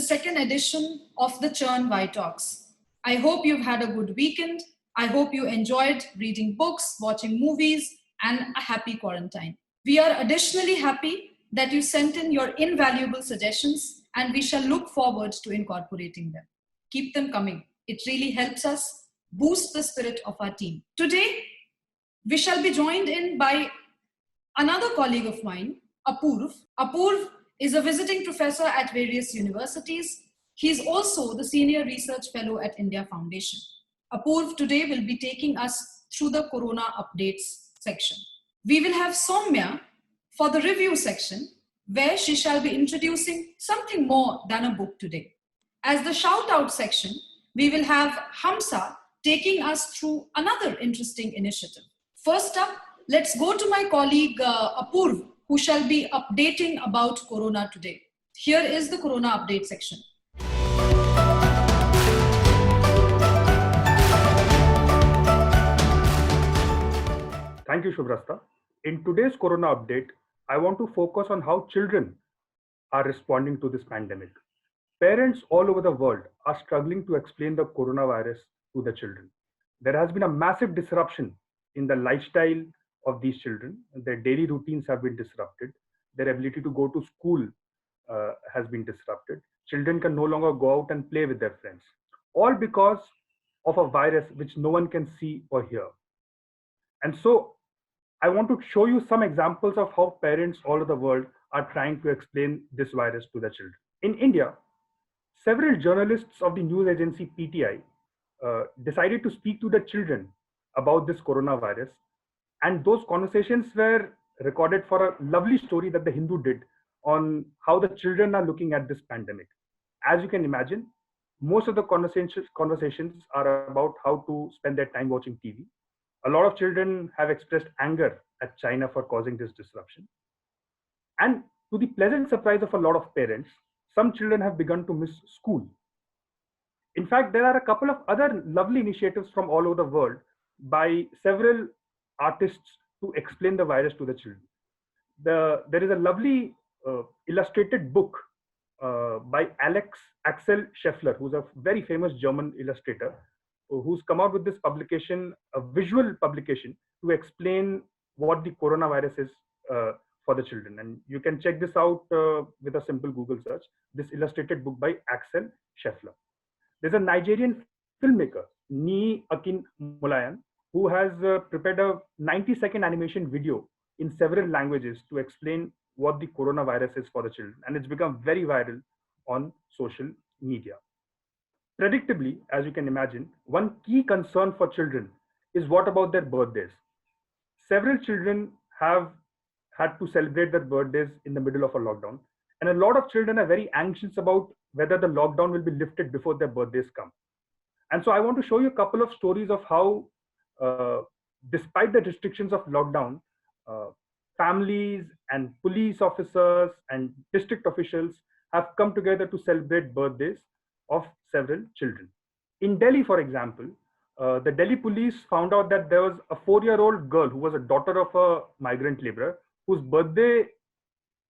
second edition of the Churn Y Talks. I hope you've had a good weekend. I hope you enjoyed reading books, watching movies, and a happy quarantine. We are additionally happy that you sent in your invaluable suggestions, and we shall look forward to incorporating them. Keep them coming. It really helps us boost the spirit of our team. Today, we shall be joined in by another colleague of mine, Apurv. Apurv is a visiting professor at various universities. He is also the Senior Research Fellow at India Foundation. Apurv today will be taking us through the Corona Updates section. We will have Soumya for the review section, where she shall be introducing something more than a book today. As the shout-out section, we will have Hamsa taking us through another interesting initiative. First up, let's go to my colleague Apurv, who shall be updating about Corona today. Here is the Corona Update section. Thank you, Shubhrasta. In today's Corona Update, I want to focus on how children are responding to this pandemic. Parents all over the world are struggling to explain the coronavirus to the children. There has been a massive disruption in the lifestyle of these children. Their daily routines have been disrupted. Their ability to go to school has been disrupted. Children can no longer go out and play with their friends, all because of a virus which no one can see or hear. And so I want to show you some examples of how parents all over the world are trying to explain this virus to the children. In India, several journalists of the news agency PTI decided to speak to the children about this coronavirus. And those conversations were recorded for a lovely story that the Hindu did on how the children are looking at this pandemic. As you can imagine, most of the conversations are about how to spend their time watching TV. A lot of children have expressed anger at China for causing this disruption. And to the pleasant surprise of a lot of parents, some children have begun to miss school. In fact, there are a couple of other lovely initiatives from all over the world by several artists to explain the virus to the children. There is a lovely illustrated book by Axel Scheffler, who's a very famous German illustrator, who's come out with this publication, a visual publication, to explain what the coronavirus is for the children. And you can check this out with a simple Google search, this illustrated book by Axel Scheffler. There's a Nigerian filmmaker, Ni Akin Mulayan, who has prepared a 90-second animation video in several languages to explain what the coronavirus is for the children. And it's become very viral on social media. Predictably, as you can imagine, one key concern for children is what about their birthdays? Several children have had to celebrate their birthdays in the middle of a lockdown. And a lot of children are very anxious about whether the lockdown will be lifted before their birthdays come. And so I want to show you a couple of stories of how, despite the restrictions of lockdown, families and police officers and district officials have come together to celebrate birthdays of several children. In Delhi, for example, the Delhi police found out that there was a 4-year-old girl who was a daughter of a migrant laborer whose birthday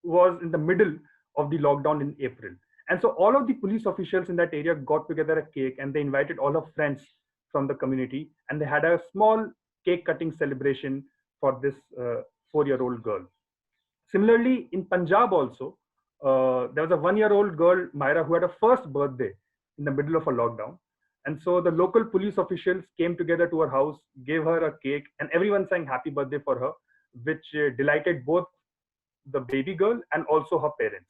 was in the middle of the lockdown in April. And so all of the police officials in that area got together a cake and they invited all her friends from the community, and they had a small cake cutting celebration for this 4-year-old girl. Similarly, in Punjab also, there was a 1-year-old girl, Myra, who had her first birthday in the middle of a lockdown. And so the local police officials came together to her house, gave her a cake, and everyone sang happy birthday for her, which delighted both the baby girl and also her parents.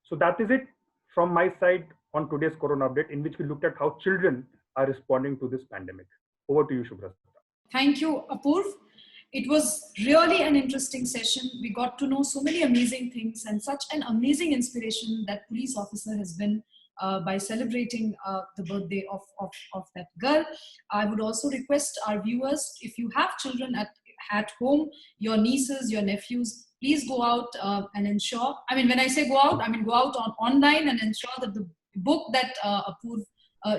So that is it from my side on today's Corona Update, in which we looked at how children are responding to this pandemic. Over to you, Shubhrasta. Thank you, Apurv. It was really an interesting session. We got to know so many amazing things and such an amazing inspiration that police officer has been by celebrating the birthday of that girl. I would also request our viewers, if you have children at home, your nieces, your nephews, please go out and ensure, I mean, when I say go out, I mean go out online and ensure that the book that Apurv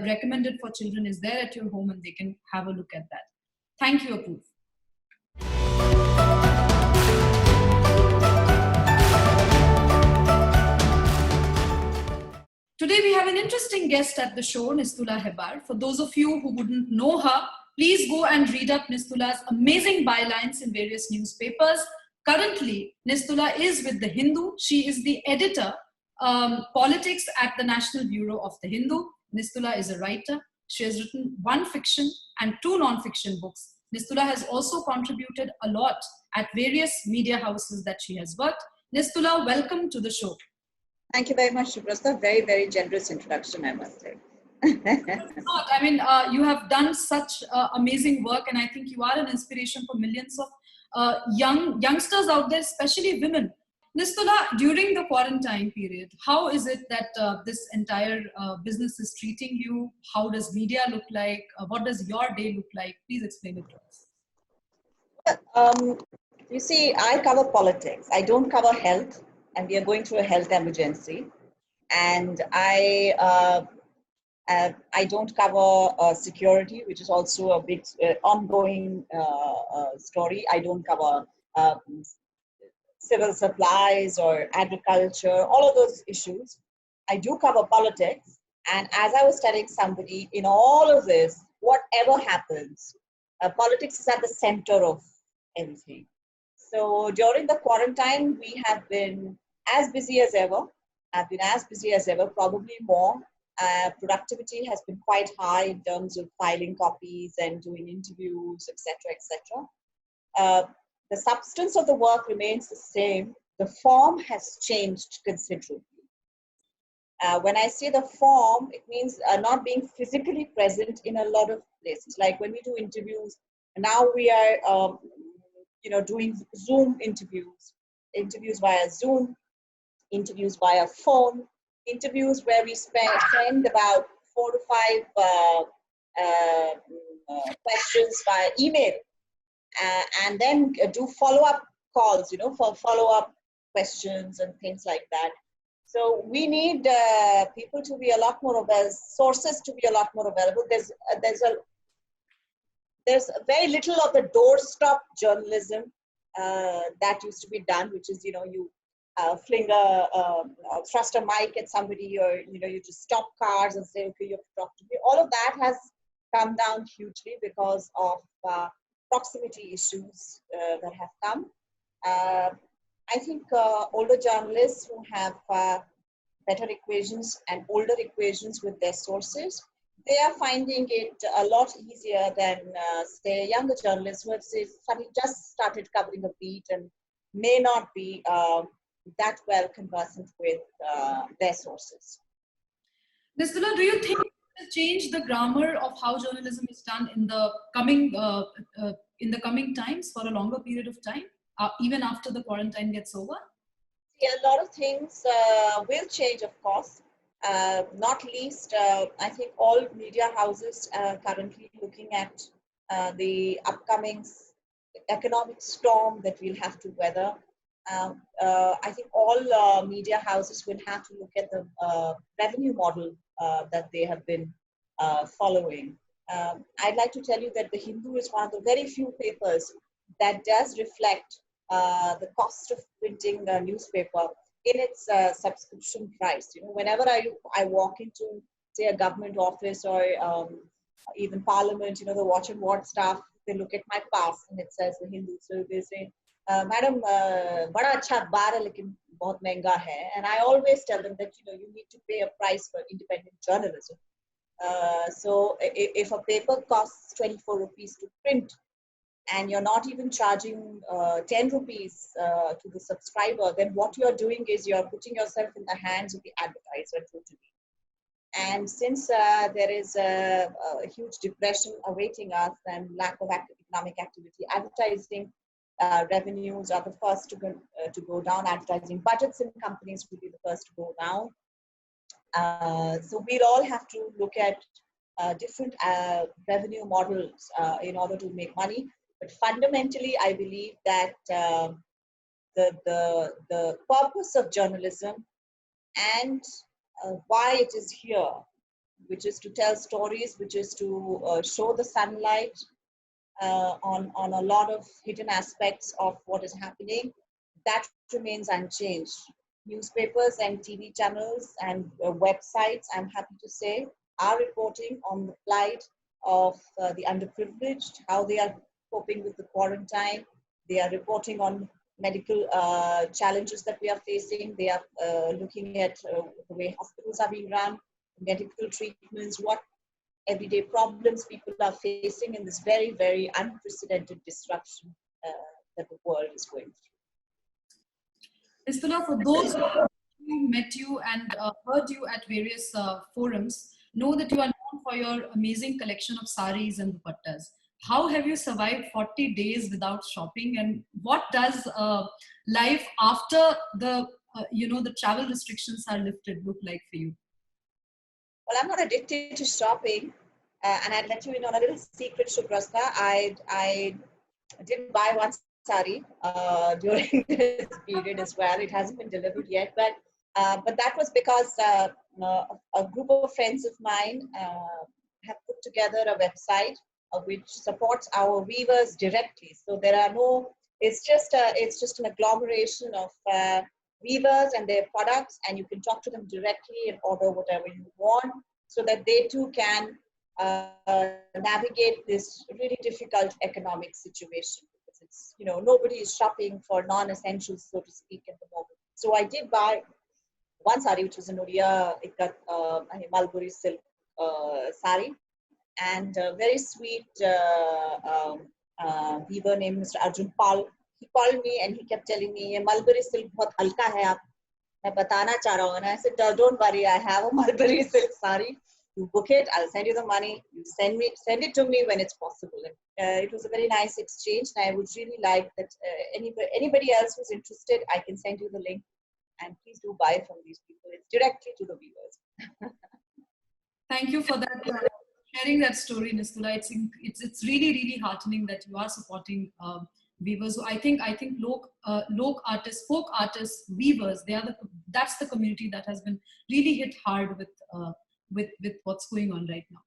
recommended for children is there at your home and they can have a look at that. Thank you, Apurv. Today we have an interesting guest at the show, Nistula Hebar. For those of you who wouldn't know her, please go and read up Nistula's amazing bylines in various newspapers. Currently, Nistula is with The Hindu. She is the editor, politics at the National Bureau of The Hindu. Nistula is a writer. She has written one fiction and two non-fiction books. Nistula has also contributed a lot at various media houses that she has worked. Nistula, welcome to the show. Thank you very much, Shubrasta. Very, very generous introduction, I must say. Not. I mean, you have done such amazing work, and I think you are an inspiration for millions of youngsters out there, especially women. Nistula, during the quarantine period, how is it that this entire business is treating you? How does media look like? What does your day look like? Please explain it to us. You see, I cover politics. I don't cover health, and we are going through a health emergency. And I don't cover security, which is also a big ongoing story. I don't cover civil supplies or agriculture, all of those issues. I do cover politics. And as I was telling somebody, in all of this, whatever happens, politics is at the center of everything. So during the quarantine, we have been as busy as ever. I've been as busy as ever, probably more. Productivity has been quite high in terms of filing copies and doing interviews, etc., etc. The substance of the work remains the same. The form has changed considerably. When I say the form, it means not being physically present in a lot of places. Like when we do interviews, now we are doing Zoom interviews via Zoom, interviews via phone, interviews where we send about 4 to 5 questions via email, and then do follow-up calls, for follow-up questions and things like that. So we need people to be a lot more available, sources to be a lot more available. There's very little of the doorstop journalism that used to be done, which is, you fling thrust a mic at somebody, or, you just stop cars and say, okay, you have to talk to me. All of that has come down hugely because of proximity issues that have come. I think older journalists who have better equations and older equations with their sources, they are finding it a lot easier than, say, younger journalists who have just started covering a beat and may not be that well conversant with their sources. Nistula, do you think it will change the grammar of how journalism is done in the coming times for a longer period of time, even after the quarantine gets over? Yeah, a lot of things will change, of course. Not least, I think all media houses are currently looking at the upcoming economic storm that we'll have to weather. I think all media houses will have to look at the revenue model that they have been following. I'd like to tell you that The Hindu is one of the very few papers that does reflect the cost of printing a newspaper in its subscription price. Whenever I walk into, say, a government office or even parliament, the watch and ward staff, they look at my pass and it says The Hindu. So they say, Madam, bada acha akhbar hai, lekin bahut mehenga hai. And I always tell them that, you need to pay a price for independent journalism. So if a paper costs 24 rupees to print, and you're not even charging 10 rupees to the subscriber, then what you're doing is you're putting yourself in the hands of the advertiser totally. And since there is a huge depression awaiting us and lack of economic activity, advertising revenues are the first to go down. Advertising budgets in companies will be the first to go down. So we'll all have to look at different revenue models in order to make money. But fundamentally, I believe that the purpose of journalism and why it is here, which is to tell stories, which is to show the sunlight on a lot of hidden aspects of what is happening, that remains unchanged. newspapers and TV channels and websites, I'm happy to say, are reporting on the plight of the underprivileged, how they are coping with the quarantine. They are reporting on medical challenges that we are facing. They are looking at the way hospitals are being run, medical treatments, what everyday problems people are facing in this very, very unprecedented disruption that the world is going through. Nistula, for those who met you and heard you at various forums, know that you are known for your amazing collection of saris and dupattas. How have you survived 40 days without shopping, and what does life after the the travel restrictions are lifted look like for you? Well, I'm not addicted to shopping, and I'd let you in on a little secret, Shubrasta. I did buy one sari during this period as well. It hasn't been delivered yet, but that was because a group of friends of mine have put together a website which supports our weavers directly. So there are no. It's just an agglomeration of weavers and their products, and you can talk to them directly and order whatever you want, so that they too can navigate this really difficult economic situation. Because it's, nobody is shopping for non-essentials, so to speak, at the moment. So I did buy one sari, which was an Odia Ikat Malguri silk sari, and a very sweet weaver named Mr. Arjun Pal. He called me and he kept telling me, "Ye Mulberry silk bahut halka hai aap." मैं बताना चाह रहा हूँ. And I said, "Don't worry, I have a Mulberry silk sari. You book it, I'll send you the money. You send it to me when it's possible." And, it was a very nice exchange, and I would really like that anybody else who's interested, I can send you the link, and please do buy from these people. It's directly to the viewers. Thank you for that. Sharing that story, Nistula. It's really, really heartening that you are supporting weavers. So I think lok artists, folk artists, weavers, that's the community that has been really hit hard with what's going on right now.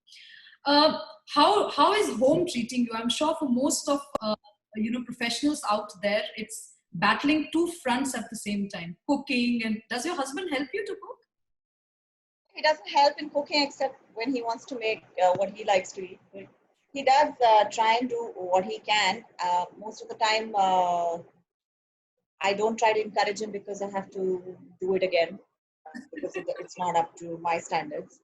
How is home treating you? I'm sure for most of professionals out there, it's battling two fronts at the same time: cooking, and does your husband help you to cook? He doesn't help in cooking except when he wants to make what he likes to eat. He does try and do what he can. Most of the time, I don't try to encourage him because I have to do it again because it's not up to my standards.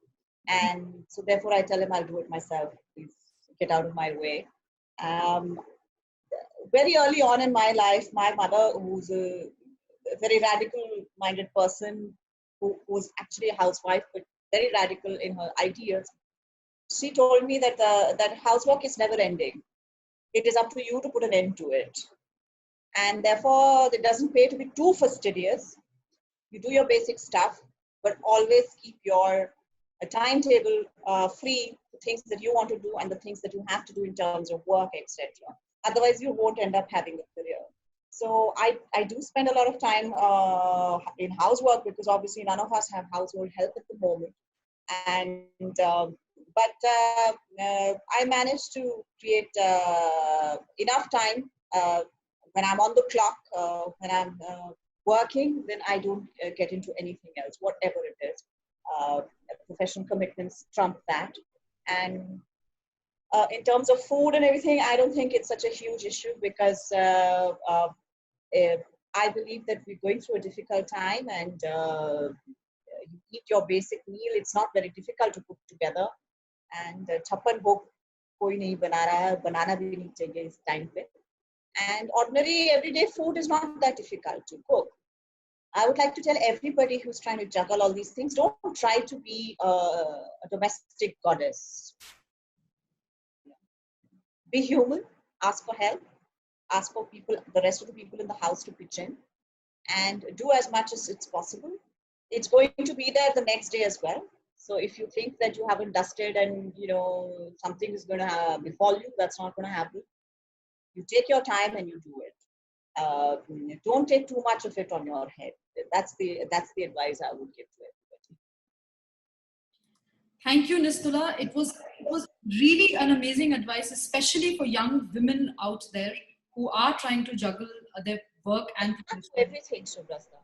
And so therefore I tell him I'll do it myself. Please get out of my way. Very early on in my life, my mother, who's a very radical-minded person, who was actually a housewife, but very radical in her ideas, she told me that that housework is never ending. It is up to you to put an end to it. And therefore, it doesn't pay to be too fastidious. You do your basic stuff, but always keep your timetable free, the things that you want to do and the things that you have to do in terms of work, etc. Otherwise, you won't end up having a career. So I do spend a lot of time in housework because obviously none of us have household help at the moment. And but I managed to create enough time when I'm on the clock, when I'm working, then I don't get into anything else, whatever it is. Professional commitments trump that. And in terms of food and everything, I don't think it's such a huge issue because I believe that we're going through a difficult time, and you eat your basic meal. It's not very difficult to put together. And chappan bhog koi nahi bana raha hai, banana bhi nahi chahiye is time pe. And ordinary everyday food is not that difficult to cook. I would like to tell everybody who's trying to juggle all these things, don't try to be a domestic goddess. Be human, ask for help, ask for people, the rest of the people in the house to pitch in, and do as much as it's possible. It's going to be there the next day as well. So if you think that you haven't dusted and something is going to befall you, that's not going to happen. You take your time and you do it. Don't take too much of it on your head. That's the advice I would give to everybody. Thank you, Nistula. It was really an amazing advice, especially for young women out there who are trying to juggle their work and everything, Shubrasta.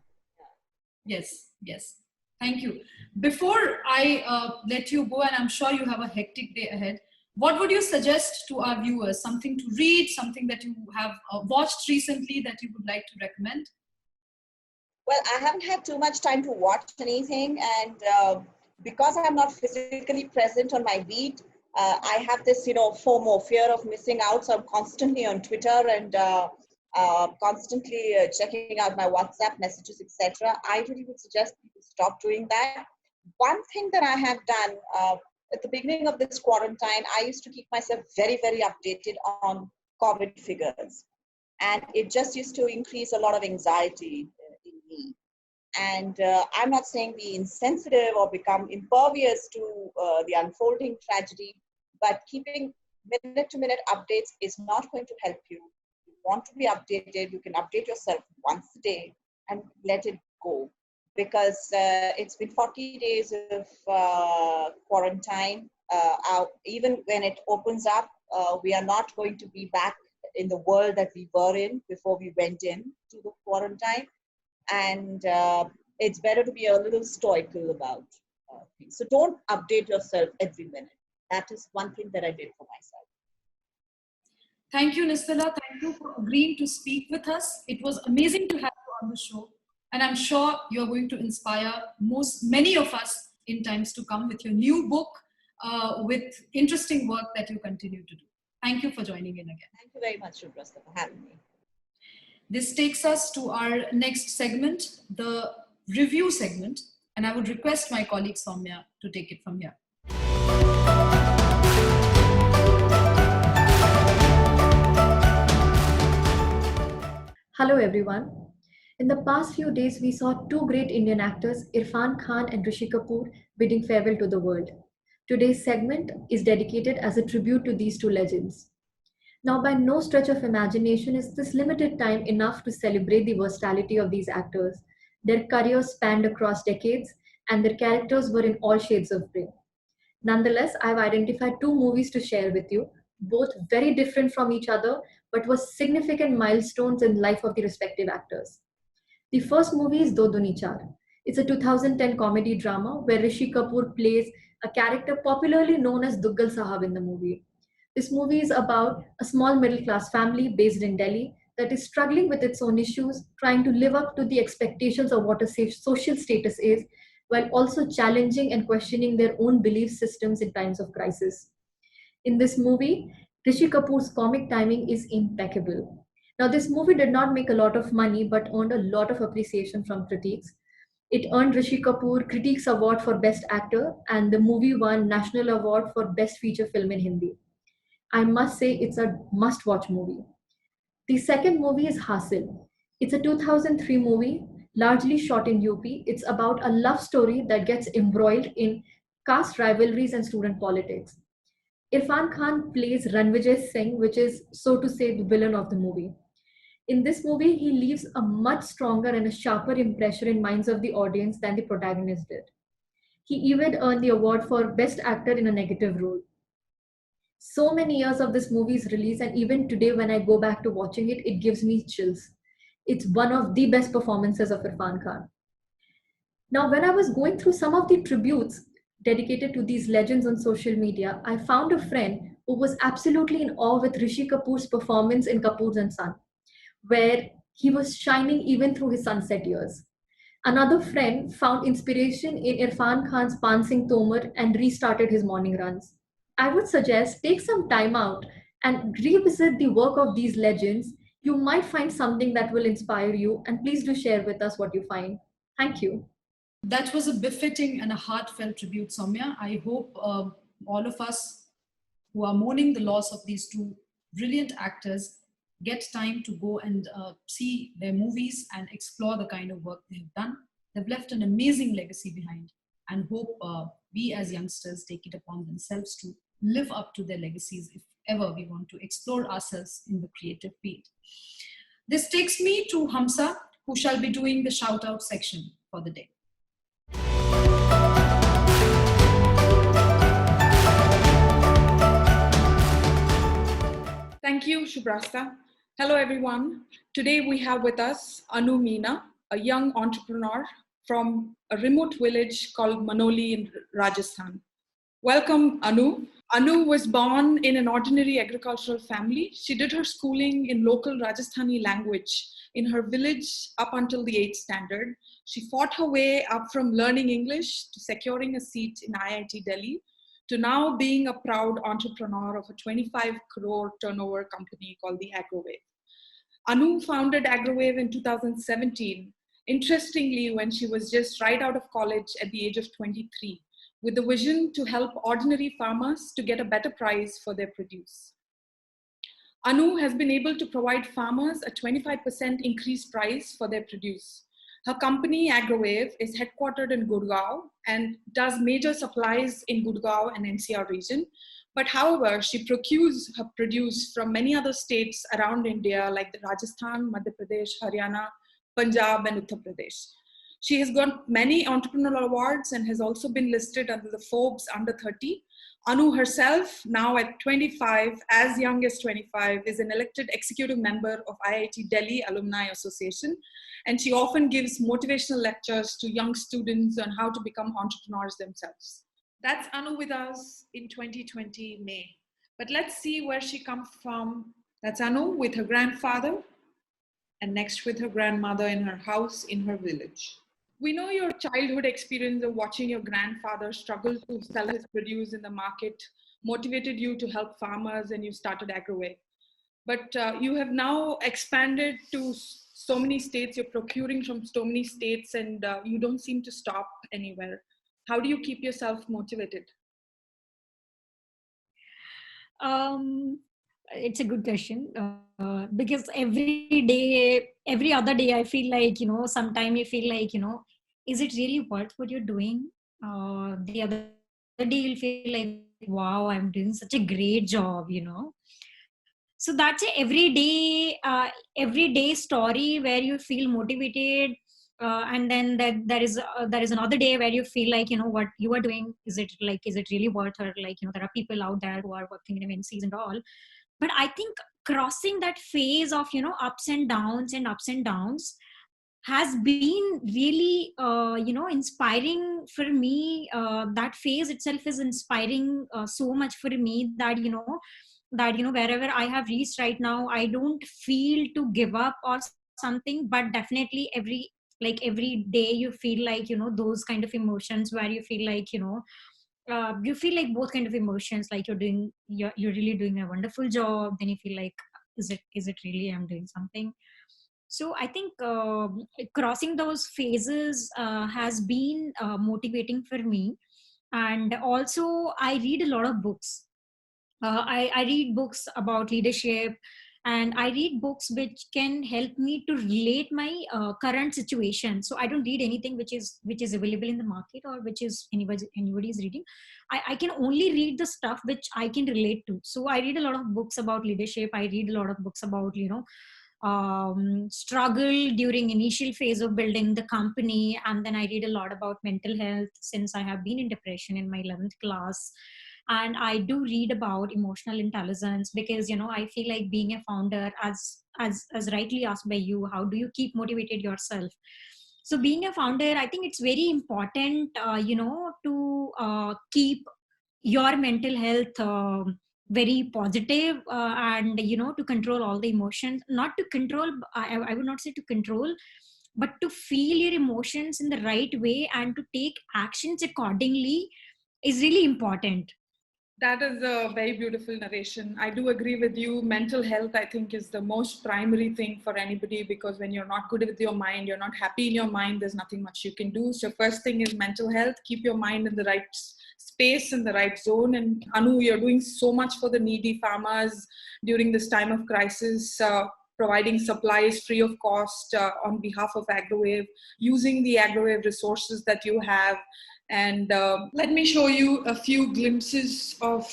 Yes, yes. Thank you. Before I let you go, and I'm sure you have a hectic day ahead, what would you suggest to our viewers? Something to read, something that you have watched recently that you would like to recommend? Well, I haven't had too much time to watch anything, and because I'm not physically present on my beat, I have this, FOMO, fear of missing out. So I'm constantly on Twitter and constantly checking out my WhatsApp messages, etc. I really would suggest people stop doing that. One thing that I have done at the beginning of this quarantine, I used to keep myself very, very updated on COVID figures, and it just used to increase a lot of anxiety in me. And I'm not saying be insensitive or become impervious to the unfolding tragedy, but keeping minute to minute updates is not going to help you. You want to be updated, you can update yourself once a day and let it go. Because it's been 40 days of quarantine. Even when it opens up, we are not going to be back in the world that we were in before we went in to the quarantine. And it's better to be a little stoical about things. So don't update yourself every minute. That is one thing that I did for myself. Thank you, Nistala. Thank you for agreeing to speak with us. It was amazing to have you on the show. And I'm sure you're going to inspire many of us in times to come with your new book, with interesting work that you continue to do. Thank you for joining in again. Thank you very much, Shubrasta, for having me. This takes us to our next segment, the review segment. And I would request my colleague Soumya to take it from here. Hello everyone. In the past few days, we saw two great Indian actors, Irfan Khan and Rishi Kapoor, bidding farewell to the world. Today's segment is dedicated as a tribute to these two legends. Now, by no stretch of imagination is this limited time enough to celebrate the versatility of these actors. Their careers spanned across decades, and their characters were in all shades of grey. Nonetheless, I've identified two movies to share with you, both very different from each other, but were significant milestones in the life of the respective actors. The first movie is Do Duni Char. It's a 2010 comedy drama where Rishi Kapoor plays a character popularly known as Duggal Sahab in the movie. This movie is about a small middle-class family based in Delhi that is struggling with its own issues, trying to live up to the expectations of what a safe social status is, while also challenging and questioning their own belief systems in times of crisis. In this movie, Rishi Kapoor's comic timing is impeccable. Now, this movie did not make a lot of money but earned a lot of appreciation from critics. It earned Rishi Kapoor Critics Award for Best Actor, and the movie won National Award for Best Feature Film in Hindi. I must say it's a must-watch movie. The second movie is Hasil. It's a 2003 movie, largely shot in UP. It's about a love story that gets embroiled in caste rivalries and student politics. Irfan Khan plays Ranvijay Singh, which is, so to say, the villain of the movie. In this movie, he leaves a much stronger and a sharper impression in minds of the audience than the protagonist did. He even earned the award for Best Actor in a Negative Role. So many years of this movie's release, and even today when I go back to watching it, it gives me chills. It's one of the best performances of Irfan Khan. Now, when I was going through some of the tributes dedicated to these legends on social media, I found a friend who was absolutely in awe with Rishi Kapoor's performance in Kapoor and Son, where he was shining even through his sunset years. Another friend found inspiration in Irfan Khan's Pan Singh Tomar and restarted his morning runs. I would suggest take some time out and revisit the work of these legends. You might find something that will inspire you, and please do share with us what you find. Thank you. That was a befitting and a heartfelt tribute, Soumya. I hope all of us who are mourning the loss of these two brilliant actors get time to go and see their movies and explore the kind of work they've done. They've left an amazing legacy behind, and hope we as youngsters take it upon themselves to live up to their legacies if ever we want to explore ourselves in the creative field. This takes me to Hamsa, who shall be doing the shout out section for the day. Thank you, Shubrasta. Hello, everyone. Today we have with us Anu Meena, a young entrepreneur from a remote village called Manoli in Rajasthan. Welcome, Anu. Anu was born in an ordinary agricultural family. She did her schooling in local Rajasthani language in her village up until the 8th standard. She fought her way up from learning English to securing a seat in IIT Delhi to now being a proud entrepreneur of a 25 crore turnover company called the Agrowave. Anu founded Agrowave in 2017, interestingly, when she was just right out of college at the age of 23, with the vision to help ordinary farmers to get a better price for their produce. Anu has been able to provide farmers a 25% increased price for their produce. Her company, Agrowave, is headquartered in Gurgaon and does major supplies in Gurgaon and NCR region. But however, she procures her produce from many other states around India, like the Rajasthan, Madhya Pradesh, Haryana, Punjab, and Uttar Pradesh. She has got many entrepreneurial awards and has also been listed under the Forbes Under 30. Anu herself, now at 25, as young as 25, is an elected executive member of IIT Delhi Alumni Association, and she often gives motivational lectures to young students on how to become entrepreneurs themselves. That's Anu with us in 2020 May. But let's see where she comes from. That's Anu with her grandfather, and next with her grandmother in her house in her village. We know your childhood experience of watching your grandfather struggle to sell his produce in the market motivated you to help farmers, and you started Agrowave. But you have now expanded to so many states, you're procuring from so many states, and you don't seem to stop anywhere. How do you keep yourself motivated? It's a good question because every other day, I feel like, sometime you feel like, is it really worth what you're doing? The other day you'll feel like, wow, I'm doing such a great job, So that's a everyday story where you feel motivated. And then there is another day where you feel like, what you are doing, is it really worth it? Like, there are people out there who are working in MNCs and all. But I think crossing that phase of, ups and downs has been really, inspiring for me. That phase itself is inspiring so much for me that, wherever I have reached right now, I don't feel to give up or something, but definitely every day you feel like, those kind of emotions where you feel like, you feel like both kind of emotions, like you're really doing a wonderful job. Then you feel like, is it really I'm doing something? So I think crossing those phases has been motivating for me. And also I read a lot of books. I read books about leadership, and I read books which can help me to relate my current situation. So I don't read anything which is available in the market or which is anybody is reading. I can only read the stuff which I can relate to. So I read a lot of books about leadership. I read a lot of books about struggle during initial phase of building the company, and then I read a lot about mental health since I have been in depression in my 11th class. And I do read about emotional intelligence because I feel like being a founder, as rightly asked by you, how do you keep motivated yourself? So being a founder, I think it's very important to keep your mental health very positive, and to control all the emotions. Not to control, I would not say to control, but to feel your emotions in the right way and to take actions accordingly is really important. That is a very beautiful narration. I do agree with you. Mental health, I think, is the most primary thing for anybody, because when you're not good with your mind, you're not happy in your mind, there's nothing much you can do. So first thing is mental health. Keep your mind in the right space, in the right zone. And Anu, you're doing so much for the needy farmers during this time of crisis, providing supplies free of cost on behalf of Agrowave, using the Agrowave resources that you have. And let me show you a few glimpses of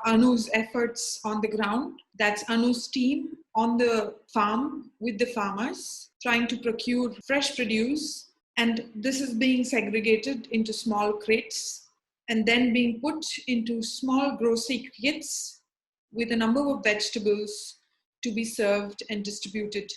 Anu's efforts on the ground. That's Anu's team on the farm with the farmers, trying to procure fresh produce. And this is being segregated into small crates and then being put into small grocery kits with a number of vegetables to be served and distributed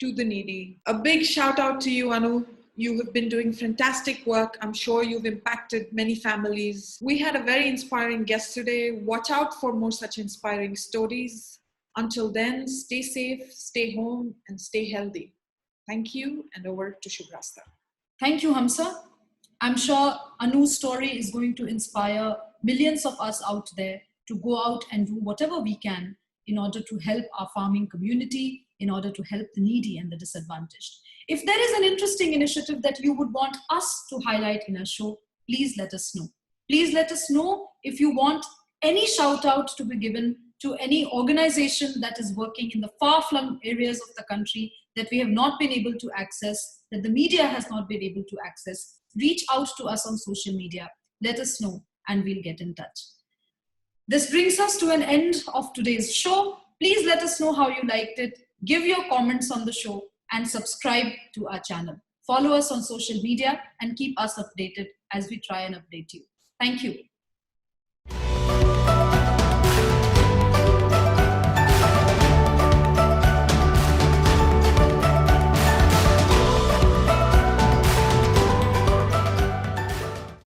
to the needy. A big shout out to you, Anu. You have been doing fantastic work. I'm sure you've impacted many families. We had a very inspiring guest today. Watch out for more such inspiring stories. Until then, stay safe, stay home, and stay healthy. Thank you, and over to Shubhrasta. Thank you, Hamsa. I'm sure Anu's story is going to inspire millions of us out there to go out and do whatever we can in order to help our farming community, in order to help the needy and the disadvantaged. If there is an interesting initiative that you would want us to highlight in our show, please let us know. Please let us know if you want any shout out to be given to any organization that is working in the far-flung areas of the country that we have not been able to access, that the media has not been able to access. Reach out to us on social media. Let us know and we'll get in touch. This brings us to an end of today's show. Please let us know how you liked it. Give your comments on the show and subscribe to our channel. Follow us on social media and keep us updated as we try and update you. Thank you.